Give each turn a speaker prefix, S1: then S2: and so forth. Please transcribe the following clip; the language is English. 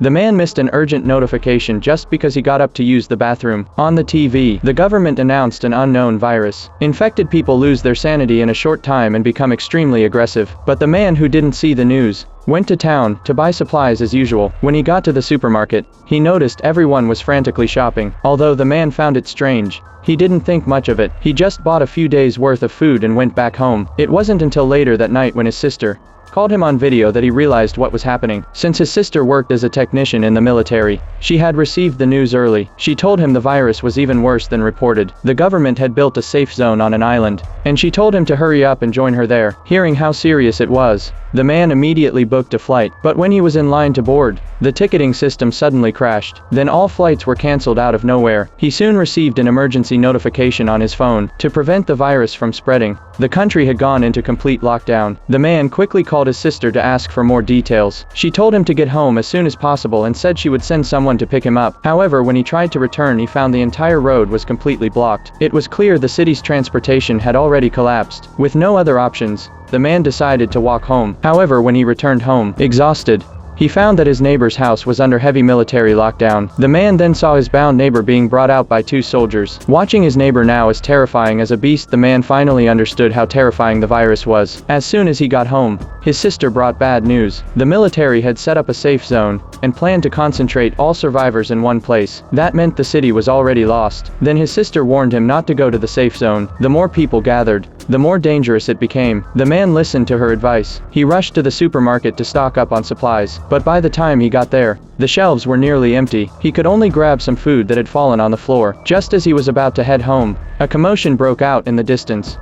S1: The man missed an urgent notification just because he got up to use the bathroom. On the TV, the government announced an unknown virus. Infected people lose their sanity in a short time and become extremely aggressive. But the man who didn't see the news went to town to buy supplies as usual. When he got to the supermarket, he noticed everyone was frantically shopping. Although the man found it strange, he didn't think much of it. He just bought a few days worth of food and went back home. It wasn't until later that night when his sister called him on video that he realized what was happening. Since his sister worked as a technician in the military, she had received the news early. She told him the virus was even worse than reported. The government had built a safe zone on an island, and she told him to hurry up and join her there. Hearing how serious it was, the man immediately booked a flight. But when he was in line to board, the ticketing system suddenly crashed. Then all flights were cancelled out of nowhere. He soon received an emergency notification on his phone. To prevent the virus from spreading, the country had gone into complete lockdown. The man quickly called his sister to ask for more details. She told him to get home as soon as possible and said she would send someone to pick him up. However, when he tried to return, he found the entire road was completely blocked. It was clear the city's transportation had already collapsed. With no other options, the man decided to walk home. However, when he returned home, exhausted, he found that his neighbor's house was under heavy military lockdown. The man then saw his bound neighbor being brought out by 2 soldiers. Watching his neighbor now as terrifying as a beast, the man finally understood how terrifying the virus was. As soon as he got home, his sister brought bad news. The military had set up a safe zone and planned to concentrate all survivors in one place. That meant the city was already lost. Then his sister warned him not to go to the safe zone. The more people gathered, the more dangerous it became. The man listened to her advice. He rushed to the supermarket to stock up on supplies. But by the time he got there, the shelves were nearly empty. He could only grab some food that had fallen on the floor. Just as he was about to head home, a commotion broke out in the distance.